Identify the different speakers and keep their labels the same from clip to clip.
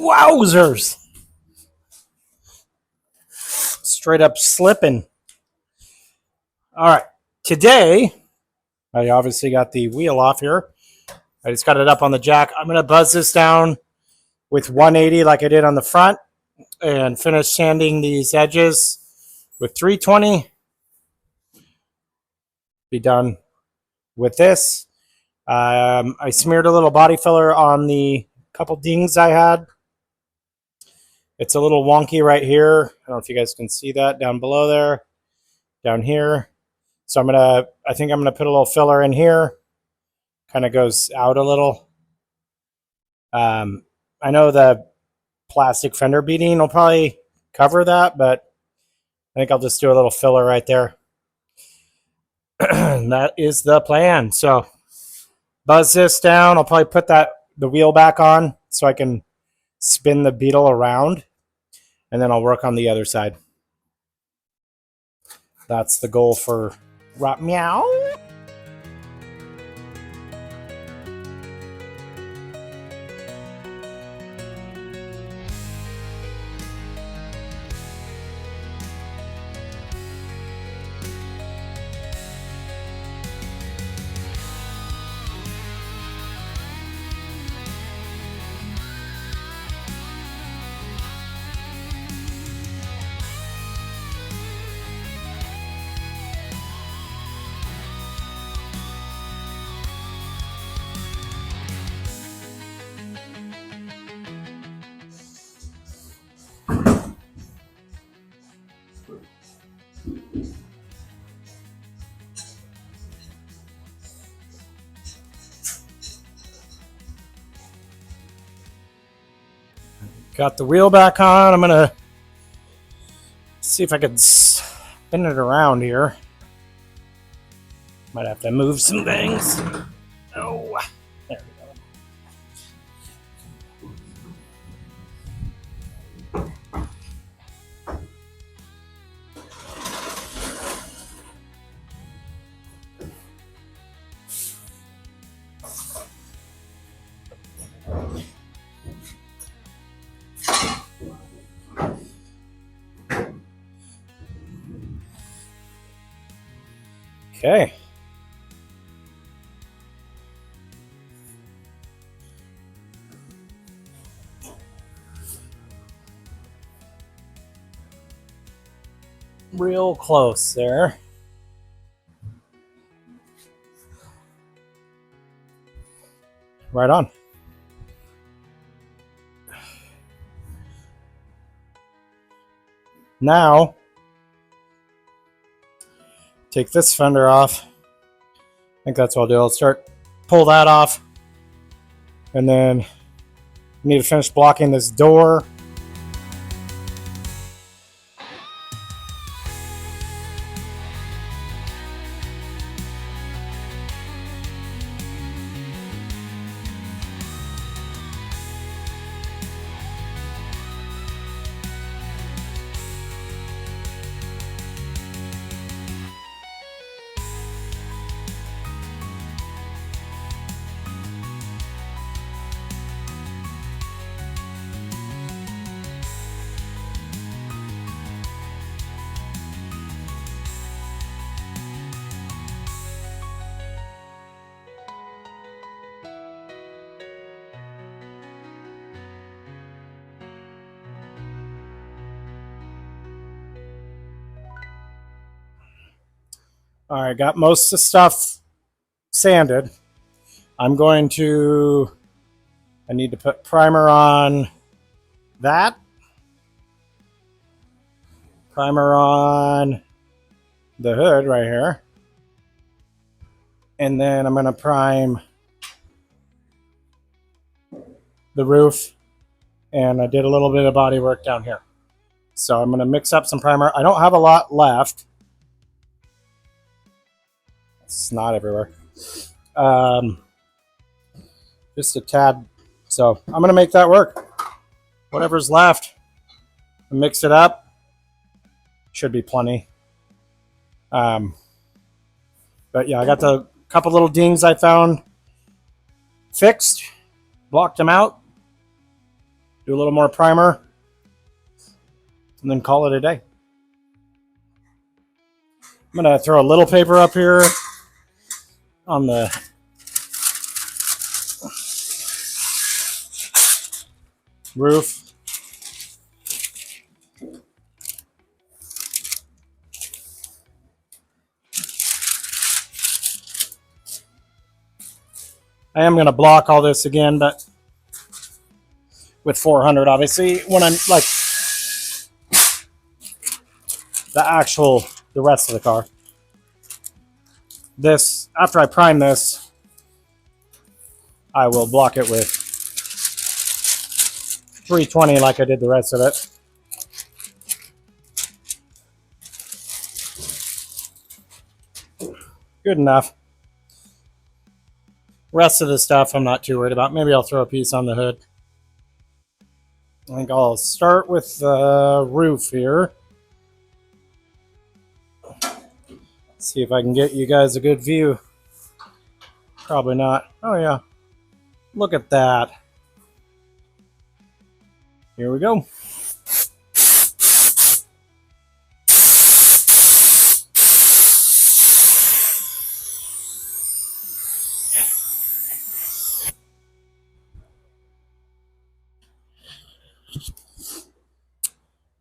Speaker 1: Wowzers! Straight up slipping. All right, today, I obviously got the wheel off here. I just got it up on the jack. I'm going to buzz this down with 180 like I did on the front and finish sanding these edges with 320. Be done with this. I smeared a little body filler on the couple dings I had. It's a little wonky right here. I don't know if you guys can see that down below there, down here. So I think I'm gonna put a little filler in here. Kind of goes out a little. I know the plastic fender beading will probably cover that, but I think I'll just do a little filler right there. That is the plan. So buzz this down. I'll probably put the wheel back on so I can spin the Beetle around, and then I'll work on the other side. That's the goal for Rap Meow. Got the wheel back on. I'm gonna see if I can spin it around here. Might have to move some things. Oh, there we go. Okay. Real close there. Right on. Now, take this fender off. I think that's what I'll do. I'll pull that off. And then I need to finish blocking this door. All right, got most of the stuff sanded. I need to put primer on that. Primer on the hood right here. And then I'm going to prime the roof. And I did a little bit of body work down here. So I'm going to mix up some primer. I don't have a lot left. Snot everywhere. Just a tad. So I'm going to make that work. Whatever's left, mix it up. Should be plenty. But yeah, I got the couple little dings I found fixed, blocked them out. do a little more primer, and then call it a day. I'm going to throw a little paper up here on the roof. I am going to block all this again, but with 400, obviously, when I'm like the rest of the car. This, after I prime this, I will block it with 320 like I did the rest of it. Good enough. Rest of the stuff I'm not too worried about. Maybe I'll throw a piece on the hood. I think I'll start with the roof here. See if I can get you guys a good view. Probably not. Oh yeah. Look at that. Here we go.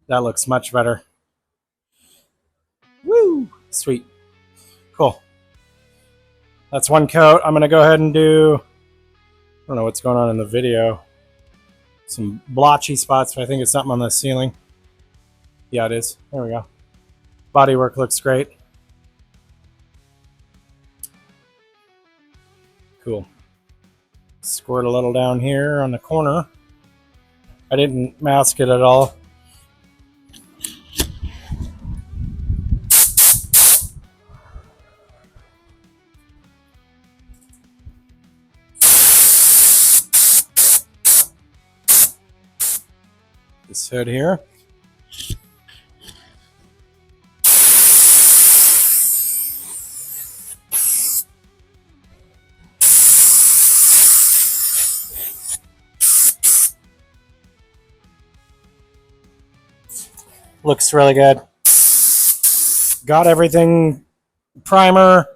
Speaker 1: That looks much better. Woo! Sweet. Cool. That's one coat. I'm going to go ahead and do, I don't know what's going on in the video. Some blotchy spots, but I think it's something on the ceiling. Yeah, it is. There we go. Bodywork looks great. Cool. Squirt a little down here on the corner. I didn't mask it at all. This hood here. Looks really good. Got everything. Primer.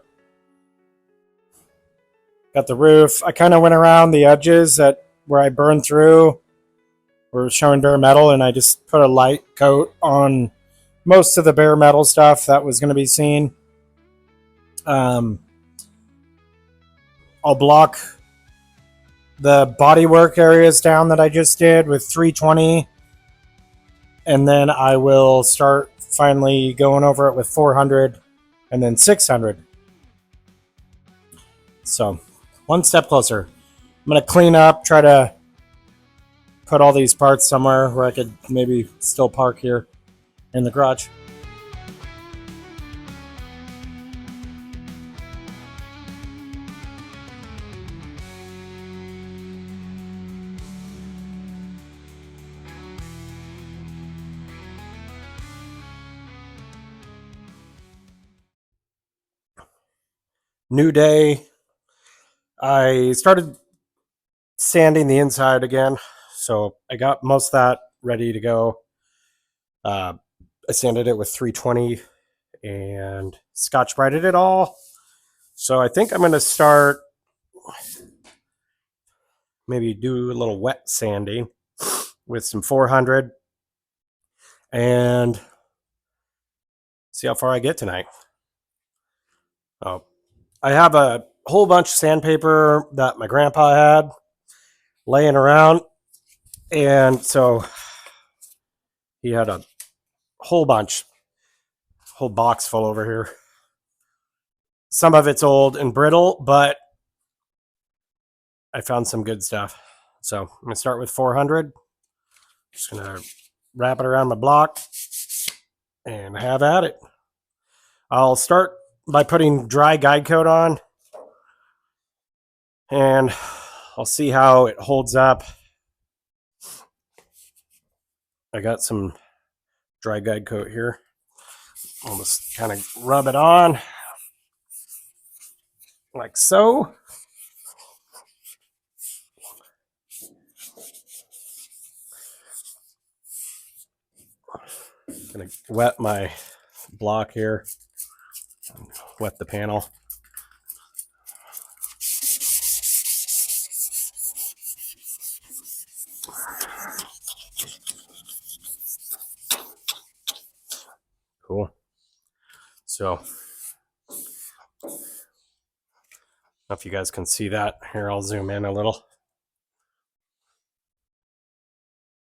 Speaker 1: Got the roof. I kind of went around the edges that where I burned through. We're showing bare metal, and I just put a light coat on most of the bare metal stuff that was going to be seen. I'll block the bodywork areas down that I just did with 320, and then I will start finally going over it with 400 and then 600. So one step closer. I'm going to clean up, try to put all these parts somewhere where I could maybe still park here in the garage. New day. I started sanding the inside again, so I got most of that ready to go. I sanded it with 320 and Scotch-Brighted it all. So I think I'm going to start, maybe do a little wet sanding with some 400 and see how far I get tonight. Oh, I have a whole bunch of sandpaper that my grandpa had laying around, and so he had a whole box full over here. Some of it's old and brittle, but I found some good stuff. So I'm going to start with 400. Just going to wrap it around my block and have at it. I'll start by putting dry guide coat on, and I'll see how it holds up. I got some dry guide coat here. I'll just kind of rub it on like so. gonna wet my block here, wet the panel. Cool. So, I don't know if you guys can see that. Here, I'll zoom in a little.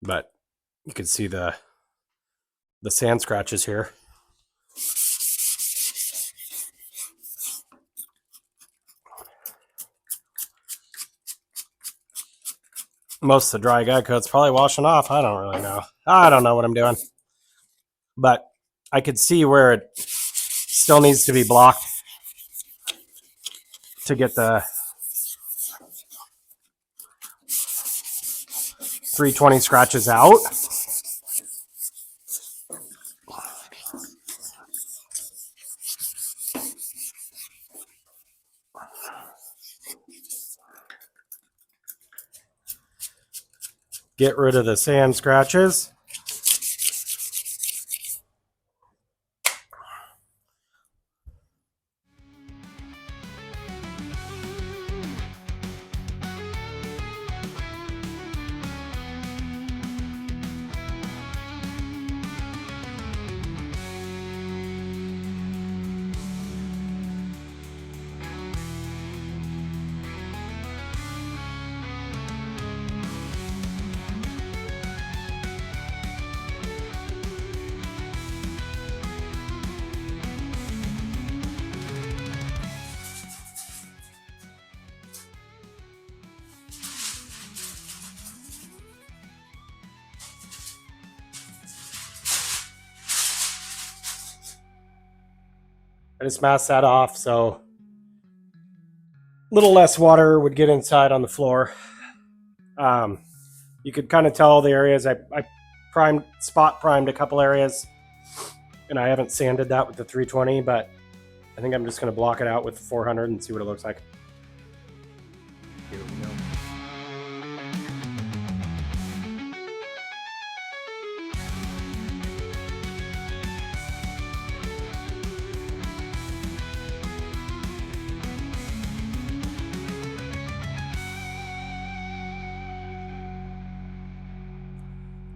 Speaker 1: But you can see the sand scratches here. Most of the dry guide coat's probably washing off. I don't really know. I don't know what I'm doing. But I could see where it still needs to be blocked to get the 320 scratches out. Get rid of the sand scratches. I just masked that off so a little less water would get inside on the floor. You could kind of tell the areas. I spot primed a couple areas, and I haven't sanded that with the 320, but I think I'm just going to block it out with the 400 and see what it looks like. Here we go.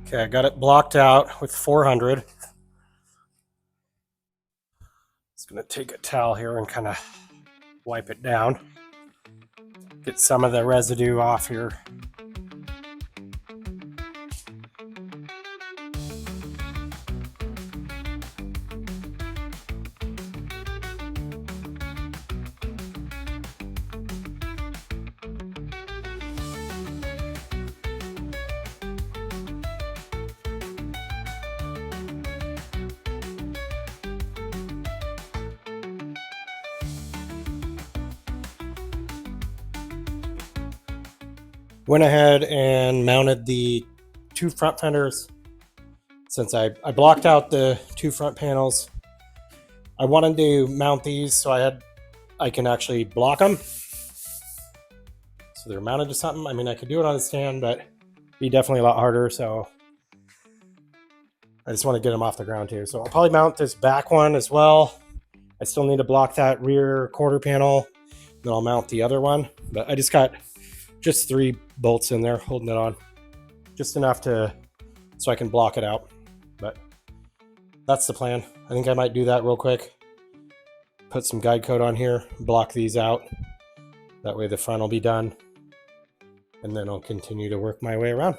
Speaker 1: Okay, I got it blocked out with 400. Just gonna take a towel here and kind of wipe it down. Get some of the residue off here. Went ahead and mounted the two front fenders. Since I blocked out the two front panels, I wanted to mount these so I can actually block them. So they're mounted to something. I mean, I could do it on a stand, but it'd be definitely a lot harder. So I just want to get them off the ground too. So I'll probably mount this back one as well. I still need to block that rear quarter panel. Then I'll mount the other one. But I just got just 3 bolts in there holding it on. Just enough so I can block it out. But that's the plan. I think I might do that real quick. Put some guide coat on here, block these out. That way the front will be done. And then I'll continue to work my way around.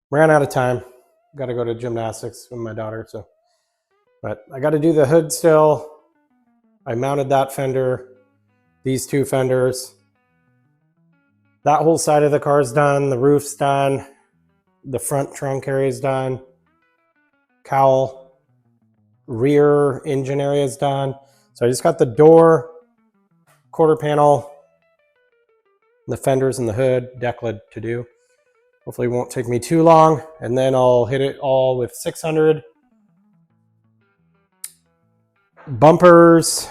Speaker 1: Ran out of time. Got to go to gymnastics with my daughter, so. But I got to do the hood still. I mounted that fender, these 2 fenders. That whole side of the car is done. The roof's done. The front trunk area is done. Cowl, rear engine area is done. So I just got the door, quarter panel, the fenders and the hood, deck lid to do. Hopefully it won't take me too long, and then I'll hit it all with 600. Bumpers,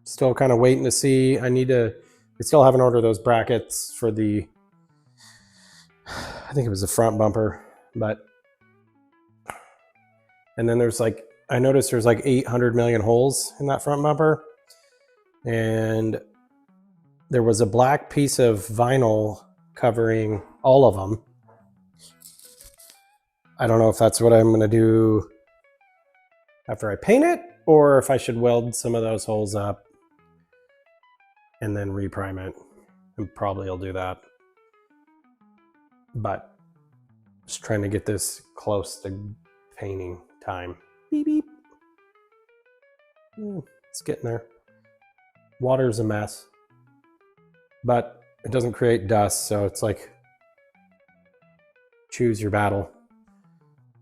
Speaker 1: still kind of waiting to see. I still haven't ordered those brackets for I think it was the front bumper, and then I noticed there's like 800 million holes in that front bumper. And there was a black piece of vinyl covering all of them. I don't know if that's what I'm going to do after I paint it, or if I should weld some of those holes up and then reprime it. And probably I'll do that. But just trying to get this close to painting time. Beep, beep. It's getting there. Water's a mess, but it doesn't create dust, so it's like choose your battle.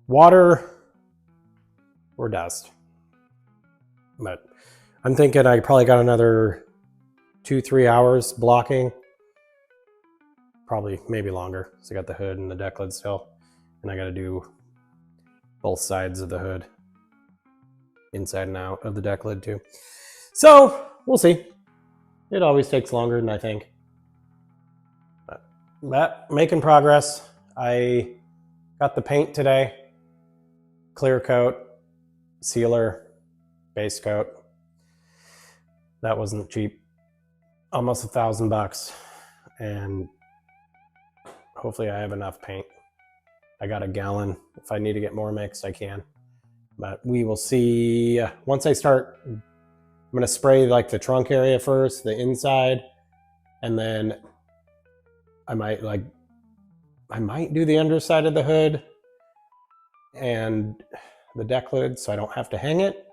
Speaker 1: Water or dust. But I'm thinking I probably got another 2-3 hours blocking. Probably maybe longer. So I got the hood and the deck lid still. And I got to do both sides of the hood, inside and out of the deck lid too. So we'll see. It always takes longer than I think. But making progress. I got the paint today. Clear coat, sealer, base coat. That wasn't cheap. Almost $1,000. And hopefully I have enough paint. I got a gallon. If I need to get more mixed, I can. But we will see. Once I start, I'm going to spray like the trunk area first, the inside, and then I might do the underside of the hood and the deck lid so I don't have to hang it.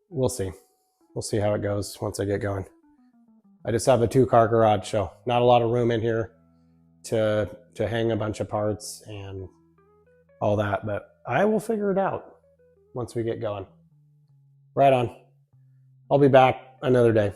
Speaker 1: We'll see. We'll see how it goes once I get going. I just have a 2-car garage, so not a lot of room in here to hang a bunch of parts and all that, but I will figure it out once we get going. Right on. I'll be back another day.